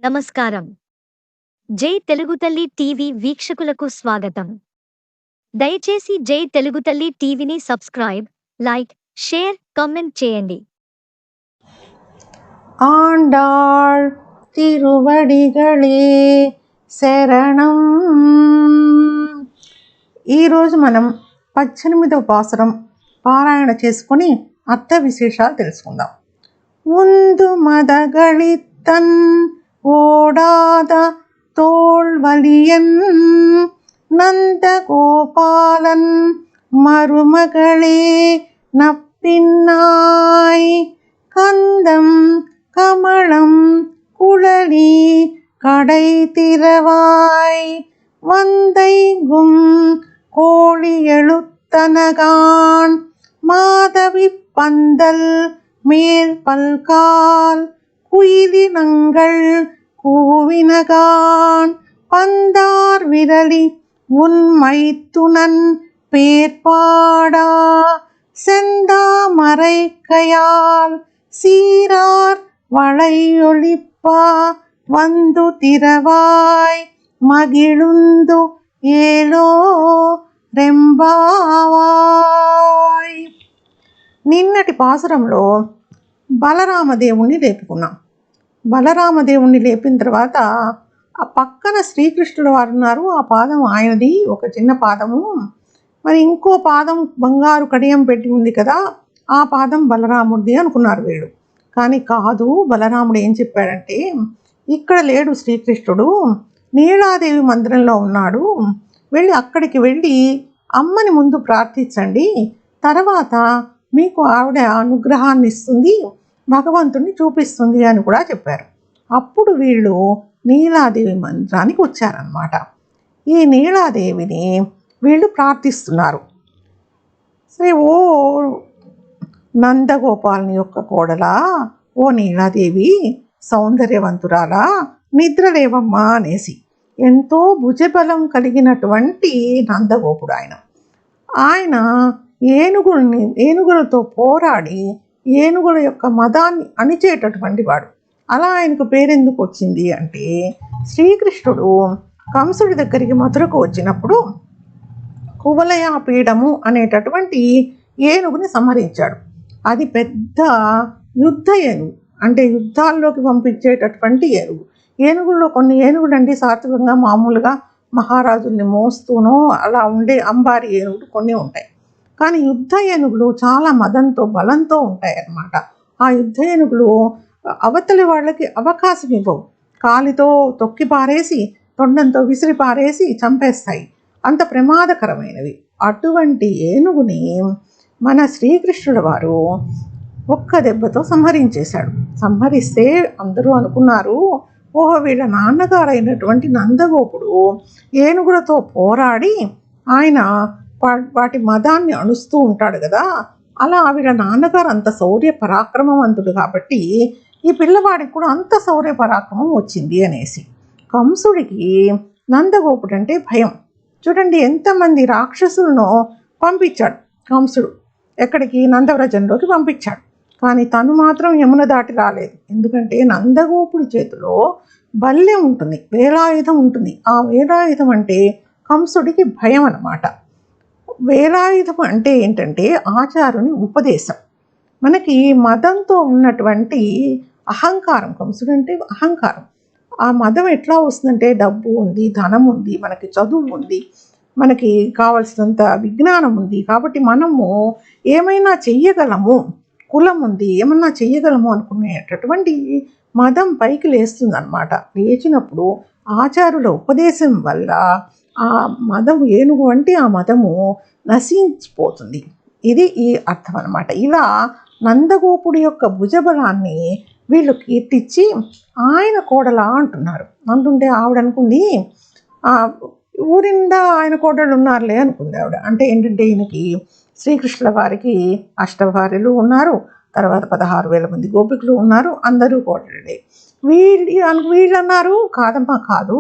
నమస్కారం. జై తెలుగు తల్లి టీవీ వీక్షకులకు స్వాగతం. దయచేసి జై తెలుగు తల్లి టీవీని సబ్స్క్రైబ్, లైక్, షేర్, కామెంట్ చేయండి. ఆండాళ్ తిరువడిగళే శరణం. ఈరోజు మనం 18వ పాసురం పారాయణ చేసుకొని అర్థ విశేషాలు తెలుసుకుందాం. உந்து மதகளித்தன் ஓடாத தோள்வலியன் நந்தகோபாலன் மருமகளே நப்பின்னாய் கந்தம் கமலம் குழலி கடை திறவாய் வந்தைகும் கோழி எழுத்தனகான் மாதவி பந்தல் மேல் பல்கால் குயிலினங்கள் கூவினகான் பந்தார் விரலி உன்மைத்துனன் பேர்பாடா செந்தாமரைக்கையால் சீரார் வளையொலிப்பா வந்து திரவாய் மகிழுந்து ஏலோ రెంబావాయ్. నిన్నటి పాసురంలో బలరామదేవుణ్ణి లేపుకున్నాం. బలరామదేవుణ్ణి లేపిన తర్వాత ఆ పక్కన శ్రీకృష్ణుడు వారు ఉన్నారు. ఆ పాదం ఆయనది, ఒక చిన్న పాదము. మరి ఇంకో పాదం బంగారు కడియం పెట్టి ఉంది కదా, ఆ పాదం బలరాముడిది అనుకున్నారు వీళ్ళు. కానీ కాదు, బలరాముడు ఏం చెప్పాడంటే, ఇక్కడ లేడు శ్రీకృష్ణుడు, నీలాదేవి మందిరంలో ఉన్నాడు, వెళ్ళి అక్కడికి వెళ్ళి అమ్మని ముందు ప్రార్థించండి, తర్వాత మీకు ఆవిడ అనుగ్రహాన్ని ఇస్తుంది, భగవంతుడిని చూపిస్తుంది అని కూడా చెప్పారు. అప్పుడు వీళ్ళు నీలాదేవి మందిరానికి వచ్చారనమాట. ఈ నీలాదేవిని వీళ్ళు ప్రార్థిస్తున్నారు. సరే, ఓ నందగోపాలుని యొక్క కోడలా, ఓ నీలాదేవి సౌందర్యవంతురాలా, నిద్రలేవమ్మా అనేసి. ఎంతో భుజబలం కలిగినటువంటి నందగోపుడు ఆయన ఏనుగులతో పోరాడి ఏనుగుల యొక్క మదాన్ని అణిచేటటువంటి వాడు. అలా ఆయనకు పేరెందుకు వచ్చింది అంటే, శ్రీకృష్ణుడు కంసుడి దగ్గరికి మధురకు వచ్చినప్పుడు కువలయాపీడము అనేటటువంటి ఏనుగుని సంహరించాడు. అది పెద్ద యుద్ధ ఏనుగు, అంటే యుద్ధాల్లోకి పంపించేటటువంటి ఏనుగు. ఏనుగుల్లో కొన్ని ఏనుగులు అంటే సాత్వికంగా మామూలుగా మహారాజుల్ని మోస్తూనో అలా ఉండే అంబారి ఏనుగులు కొన్ని ఉంటాయి. కానీ యుద్ధ ఏనుగులు చాలా మదంతో బలంతో ఉంటాయి అన్నమాట. ఆ యుద్ధ ఏనుగులు అవతలి వాళ్ళకి అవకాశం ఇవ్వవు. కాలితో తొక్కి పారేసి, తొండంతో విసిరి పారేసి చంపేస్తాయి. అంత ప్రమాదకరమైనవి. అటువంటి ఏనుగుని మన శ్రీకృష్ణుడు వారు ఒక్క దెబ్బతో సంహరించేశాడు. సంహరిస్తే అందరూ అనుకున్నారు, ఓహో, వీళ్ళ నాన్నగారు అయినటువంటి నందగోపుడు ఏనుగులతో పోరాడి ఆయన వాటి మదాన్ని అణుస్తూ ఉంటాడు కదా, అలా వీళ్ళ నాన్నగారు అంత శౌర్య పరాక్రమవంతుడు కాబట్టి ఈ పిల్లవాడికి కూడా అంత శౌర్య పరాక్రమం వచ్చింది అనేసి. కంసుడికి నందగోపుడు అంటే భయం. చూడండి, ఎంతమంది రాక్షసులను పంపించాడు కంసుడు, ఎక్కడికి, నందవ్రజంలోకి పంపించాడు. కానీ తను మాత్రం యమున దాటి రాలేదు. ఎందుకంటే నందగోపుడి చేతిలో బల్యం ఉంటుంది, వేలాయుధం ఉంటుంది. ఆ వేలాయుధం అంటే కంసుడికి భయం అన్నమాట. వేలాయుధం అంటే ఏంటంటే ఆచారుని ఉపదేశం. మనకి మదంతో ఉన్నటువంటి అహంకారం, కంసుడు అంటే అహంకారం. ఆ మదం ఎట్లా వస్తుందంటే, డబ్బు ఉంది, ధనం ఉంది, మనకి చదువు ఉంది, మనకి కావలసినంత విజ్ఞానం ఉంది, కాబట్టి మనము ఏమైనా చెయ్యగలము, కులం ఉంది, ఏమన్నా చెయ్యగలము అనుకునేటటువంటి మదం పైకి లేస్తుంది అన్నమాట. లేచినప్పుడు ఆచారుల ఉపదేశం వల్ల ఆ మదము, ఏనుగు అంటే ఆ మదము నశించిపోతుంది. ఇది ఈ అర్థం అన్నమాట. ఇలా నందగోపుడి యొక్క భుజబలాన్ని వీళ్ళు కీర్తించి ఆయన కోడలా అంటున్నారు. అంటుంటే ఆవిడ అనుకుంది, ఊరిండా ఆయన కోడలు ఉన్నారులే అనుకుంది ఆవిడ. అంటే ఏంటంటే, ఈయనకి శ్రీకృష్ణుల వారికి అష్టభార్యలు ఉన్నారు, తర్వాత 16,000 మంది గోపికలు ఉన్నారు, అందరూ కోడలే. వీళ్ళు అన్నారు, కాదమ్మా కాదు,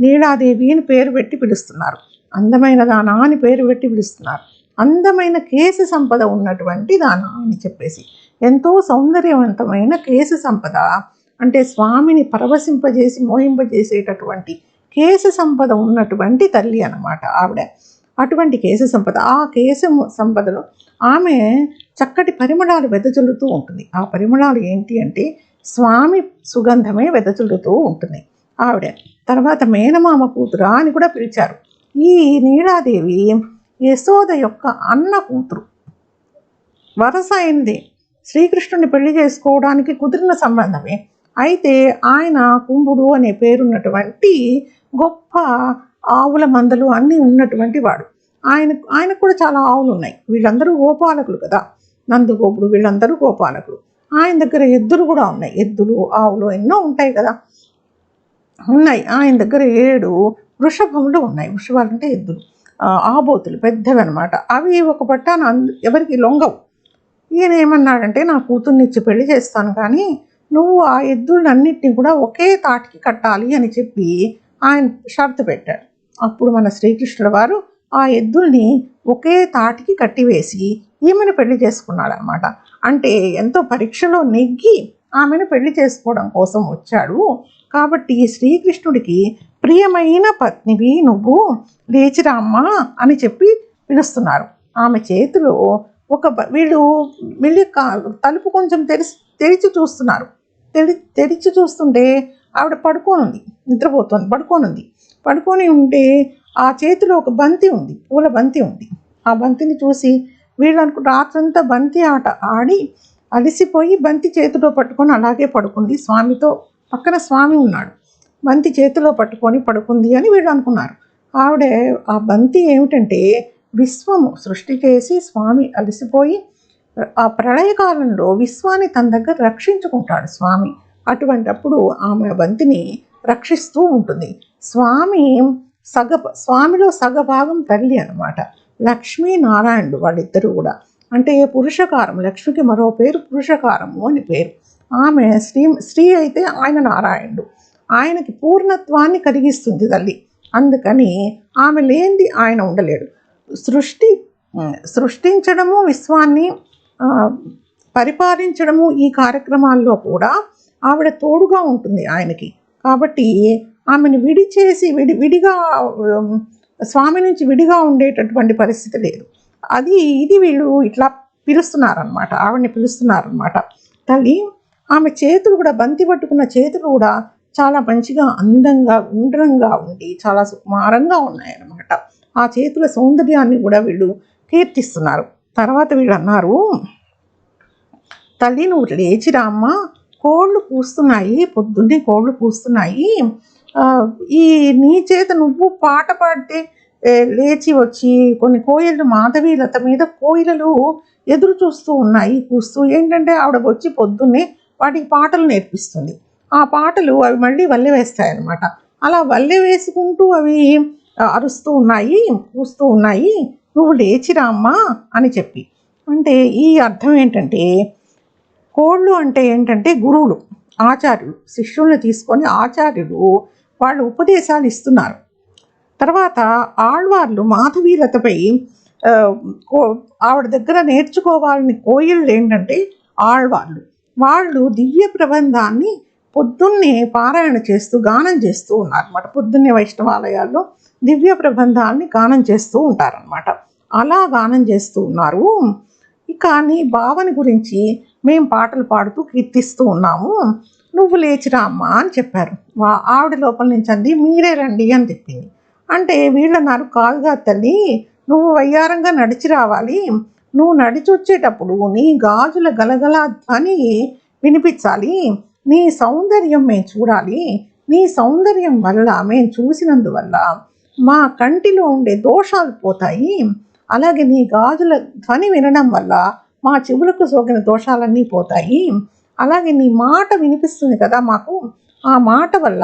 నీలాదేవి అని పేరు పెట్టి పిలుస్తున్నారు, అందమైన దానా అని పేరు పెట్టి పిలుస్తున్నారు, అందమైన కేశ సంపద ఉన్నటువంటి దానా అని చెప్పేసి. ఎంతో సౌందర్యవంతమైన కేశ సంపద అంటే స్వామిని పరవశింపజేసి మోహింపజేసేటటువంటి కేశ సంపద ఉన్నటువంటి తల్లి అన్నమాట ఆవిడ. అటువంటి కేశ సంపద, ఆ కేశ సంపదలో ఆమె చక్కటి పరిమళాలు వెదజల్లుతూ ఉంటుంది. ఆ పరిమళాలు ఏంటి అంటే స్వామి సుగంధమే వెదజల్లుతూ ఉంటుంది ఆవిడ. తర్వాత మేనమామ కూతురా అని కూడా పిలిచారు. ఈ నీలాదేవి యశోద యొక్క అన్న కూతురు, వరస అయింది. శ్రీకృష్ణుని పెళ్లి చేసుకోవడానికి కుదిరిన సంబంధమే. అయితే ఆయన కుంభుడు అనే పేరున్నటువంటి గొప్ప ఆవుల మందలు అన్నీ ఉన్నటువంటి వాడు. ఆయనకు కూడా చాలా ఆవులు ఉన్నాయి. వీళ్ళందరూ గోపాలకులు కదా, నందగోపుడు వీళ్ళందరూ గోపాలకులు. ఆయన దగ్గర ఎద్దులు కూడా ఉన్నాయి. ఎద్దులు, ఆవులు ఎన్నో ఉంటాయి కదా, ఉన్నాయి. ఆయన దగ్గర 7 వృషభములు ఉన్నాయి. వృషభాలు అంటే ఎద్దులు, ఆబోతులు పెద్దవి అనమాట. అవి ఒక పట్టాన ఎవరికి లొంగవు. ఈయన ఏమన్నాడంటే, నా కూతుర్నిచ్చి పెళ్లి చేస్తాను, కానీ నువ్వు ఆ ఎద్దులన్నిటిని కూడా ఒకే తాటికి కట్టాలి అని చెప్పి ఆయన షరతు పెట్టాడు. అప్పుడు మన శ్రీకృష్ణుడు వారు ఆ ఎద్దుల్ని ఒకే తాటికి కట్టివేసి ఈమెను పెళ్లి చేసుకున్నాడు అనమాట. అంటే ఎంతో పరీక్షలో నెగ్గి ఆమెను పెళ్లి చేసుకోవడం కోసం వచ్చాడు. కాబట్టి శ్రీకృష్ణుడికి ప్రియమైన పత్నివి నువ్వు, లేచిరామ్మా అని చెప్పి పిలుస్తున్నారు. ఆమె చేతిలో వీళ్ళు వెళ్ళి తలుపు కొంచెం తెరిచి చూస్తున్నారు. తెరిచి చూస్తుంటే ఆవిడ పడుకోనుంది, నిద్రపోతుంది, పడుకొని ఉంటే ఆ చేతిలో ఒక బంతి ఉంది, పూల బంతి ఉంది. ఆ బంతిని చూసి వీళ్ళు రాత్రంతా బంతి ఆట ఆడి అలసిపోయి బంతి చేతిలో పట్టుకొని అలాగే పడుకుంది. స్వామితో పక్కన స్వామి ఉన్నాడు, బంతి చేతిలో పట్టుకొని పడుకుంది అని వీళ్ళు అనుకున్నారు. ఆవిడ ఆ బంతి ఏమిటంటే విశ్వము సృష్టి చేసి స్వామి అలసిపోయి ఆ ప్రళయకాలంలో విశ్వాన్ని తన దగ్గర రక్షించుకుంటాడు స్వామి. అటువంటప్పుడు ఆమె బంతిని రక్షిస్తూ ఉంటుంది. స్వామిలో సగభాగం తల్లి అనమాట. లక్ష్మీ నారాయణుడు వాళ్ళిద్దరూ కూడా. అంటే పురుషకారం, లక్ష్మికి మరో పేరు పురుషకారము అని పేరు. ఆమె స్త్రీ అయితే ఆయన నారాయణుడు. ఆయనకి పూర్ణత్వాన్ని కలిగిస్తుంది తల్లి. అందుకని ఆమె లేనిది ఆయన ఉండలేడు. సృష్టించడము, విశ్వాన్ని పరిపాలించడము, ఈ కార్యక్రమాల్లో కూడా ఆవిడ తోడుగా ఉంటుంది ఆయనకి. కాబట్టి ఆమెను విడిగా స్వామి నుంచి విడిగా ఉండేటటువంటి పరిస్థితి లేదు. ఇది వీళ్ళు ఇట్లా పిలుస్తున్నారనమాట, ఆవిడని పిలుస్తున్నారనమాట తల్లి. ఆమె చేతులు కూడా, బంతి పట్టుకున్న చేతులు కూడా చాలా మంచిగా అందంగా గుండ్రంగా ఉండి చాలా సుకుమారంగా ఉన్నాయన్నమాట. ఆ చేతుల సౌందర్యాన్ని కూడా వీళ్ళు కీర్తిస్తున్నారు. తర్వాత వీళ్ళు అన్నారు, తల్లి నువ్వు లేచిరామ్మా, కోళ్ళు కూస్తున్నాయి, పొద్దున్నే కోళ్ళు కూస్తున్నాయి. ఈ నీ చేత నువ్వు పాట పాడితే లేచి వచ్చి కొన్ని కోయిలలు, మాధవీలత మీద కోయిలలు ఎదురు చూస్తూ ఉన్నాయి కూస్తూ. ఏంటంటే ఆవిడ వచ్చి పొద్దున్నే వాటికి పాటలు నేర్పిస్తుంది. ఆ పాటలు అవి మళ్ళీ వల్లె వేస్తాయన్నమాట. అలా వల్లె వేసుకుంటూ అవి అరుస్తూ ఉన్నాయి, కూస్తూ ఉన్నాయి, నువ్వు లేచిరామ్మా అని చెప్పి. అంటే ఈ అర్థం ఏంటంటే, కోళ్ళు అంటే ఏంటంటే గురువులు, ఆచార్యులు, శిష్యుల్ని తీసుకొని ఆచార్యులు వాళ్ళు ఉపదేశాలు ఇస్తున్నారు. తర్వాత ఆళ్వార్లు మాధవీలతపై ఆవిడ దగ్గర నేర్చుకోవాలని కోయిళ్ళు ఏంటంటే ఆళ్వార్లు. వాళ్ళు దివ్య ప్రబంధాన్ని పొద్దున్నే పారాయణ చేస్తూ గానం చేస్తూ ఉన్నారన్నమాట. పొద్దున్నే వైష్ణవాలయాల్లో దివ్య ప్రబంధాన్ని గానం చేస్తూ ఉంటారనమాట. అలా గానం చేస్తూ ఉన్నారు. ఇక నీ భావన గురించి మేము పాటలు పాడుతూ కీర్తిస్తూ ఉన్నాము, నువ్వు లేచిరా అమ్మా అని చెప్పారు. ఆవిడ లోపల నుంచి అంది, మీరే రండి అని చెప్పింది. అంటే వీళ్ళన్నారు, కాదుగా తల్లి, నువ్వు వయ్యారంగా నడిచి రావాలి, నువ్వు నడిచి వచ్చేటప్పుడు నీ గాజుల గలగల ధ్వని వినిపించాలి, నీ సౌందర్యం మేము చూడాలి, నీ సౌందర్యం వల్ల మేము చూసినందువల్ల మా కంటిలో ఉండే దోషాలు పోతాయి, అలాగే నీ గాజుల ధ్వని వినడం వల్ల మా చెవులకు సోకిన దోషాలన్నీ పోతాయి, అలాగే నీ మాట వినిపిస్తుంది కదా మాకు, ఆ మాట వల్ల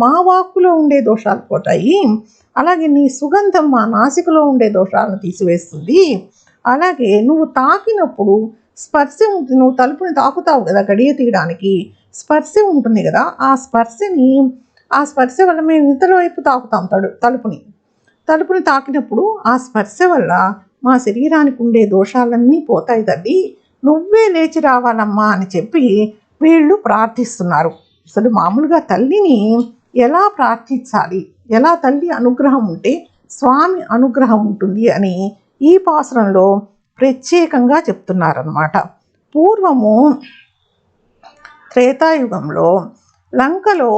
మా వాక్కులో ఉండే దోషాలు పోతాయి, అలాగే నీ సుగంధం మా నాసికలో ఉండే దోషాలను తీసివేస్తుంది, అలాగే నువ్వు తాకినప్పుడు స్పర్శ ఉంటుంది, నువ్వు తలుపుని తాకుతావు కదా గడియ తీయడానికి, స్పర్శ ఉంటుంది కదా, ఆ స్పర్శ వల్ల మేము ఇతర వైపు తాకుతాం తలుపుని తాకినప్పుడు ఆ స్పర్శ వల్ల మా శరీరానికి ఉండే దోషాలన్నీ పోతాయి తల్లి, నువ్వే లేచి రావాలమ్మా అని చెప్పి వీళ్ళు ప్రార్థిస్తున్నారు. అసలు మామూలుగా తల్లిని ఎలా ప్రార్థించాలి, ఎలా తల్లి అనుగ్రహం ఉంటే స్వామి అనుగ్రహం ఉంటుంది అని ఈ పాసురంలో ప్రత్యేకంగా చెప్తున్నారన్నమాట. పూర్వము త్రేతాయుగంలో లంకలో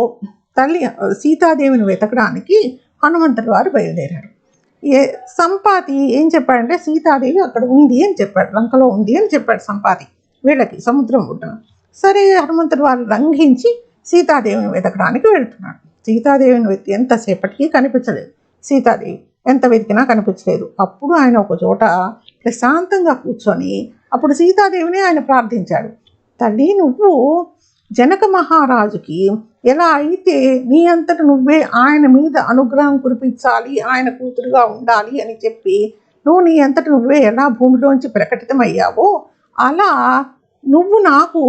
తల్లి సీతాదేవిని వెతకడానికి హనుమంతుడి వారు బయలుదేరారు. సంపాతి ఏం చెప్పాడంటే సీతాదేవి అక్కడ ఉంది అని చెప్పాడు, లంకలో ఉంది అని చెప్పాడు సంపాతి వీళ్ళకి సముద్రం ఒడ్డున. సరే హనుమంతుడి వారు లంఘించి సీతాదేవిని వెతకడానికి వెళ్తున్నాడు. సీతాదేవిని వెతికి ఎంతసేపటికి కనిపించలేదు. సీతాదేవి ఎంత వెతికినా కనిపించలేదు. అప్పుడు ఆయన ఒక చోట ప్రశాంతంగా కూర్చొని అప్పుడు సీతాదేవిని ఆయన ప్రార్థించాడు. తల్లి, నువ్వు జనక మహారాజుకి ఎలా అయితే నీ అంతట నువ్వే ఆయన మీద అనుగ్రహం కురిపించాలి, ఆయన కూతురుగా ఉండాలి అని చెప్పి నువ్వు నీ అంతట నువ్వే ఎలా భూమిలోంచి ప్రకటితమయ్యావో అలా నువ్వు నాకు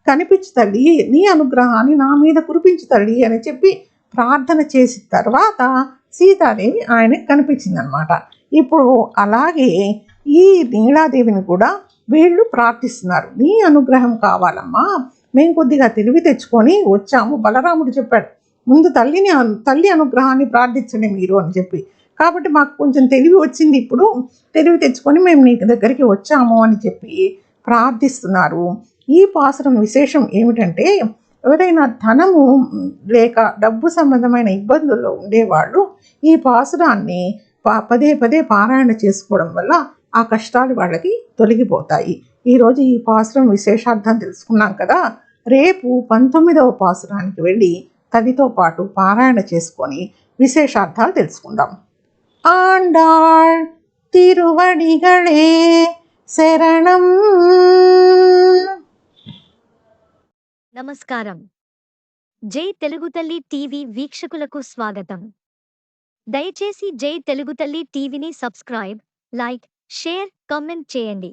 కనిపించు తల్లి, నీ అనుగ్రహాన్ని నా మీద కురిపించు తల్లి అని చెప్పి ప్రార్థన చేసిన తర్వాత సీతాదేవి ఆయనకి కనిపించిందనమాట. ఇప్పుడు అలాగే ఈ నీలాదేవిని కూడా వీళ్ళు ప్రార్థిస్తున్నారు. నీ అనుగ్రహం కావాలమ్మా, మేము కొద్దిగా తెలివి తెచ్చుకొని వచ్చాము. బలరాముడు చెప్పాడు, ముందు తల్లి అనుగ్రహాన్ని ప్రార్థించండి మీరు అని చెప్పి. కాబట్టి మాకు కొంచెం తెలివి వచ్చింది, ఇప్పుడు తెలివి తెచ్చుకొని మేము నీ దగ్గరికి వచ్చాము అని చెప్పి ప్రార్థిస్తున్నారు. ఈ పాసురం విశేషం ఏమిటంటే, ఎవరైనా ధనము లేక డబ్బు సంబంధమైన ఇబ్బందుల్లో ఉండేవాళ్ళు ఈ పాసురాన్ని పదే పదే పారాయణ చేసుకోవడం వల్ల ఆ కష్టాలు వాళ్ళకి తొలగిపోతాయి. ఈరోజు ఈ పాసురం విశేషార్థం తెలుసుకున్నాం కదా. రేపు 19వ పాసురానికి వెళ్ళి తల్లితో పాటు పారాయణ చేసుకొని విశేషార్థాలు తెలుసుకుందాం. ఆండాళ్ తిరువడిగళే శరణం. నమస్కారం. జై తెలుగు తల్లి టీవీ వీక్షకులకు స్వాగతం. దయచేసి జై తెలుగు తల్లి టీవీని సబ్స్క్రైబ్, లైక్, షేర్, కామెంట్ చేయండి.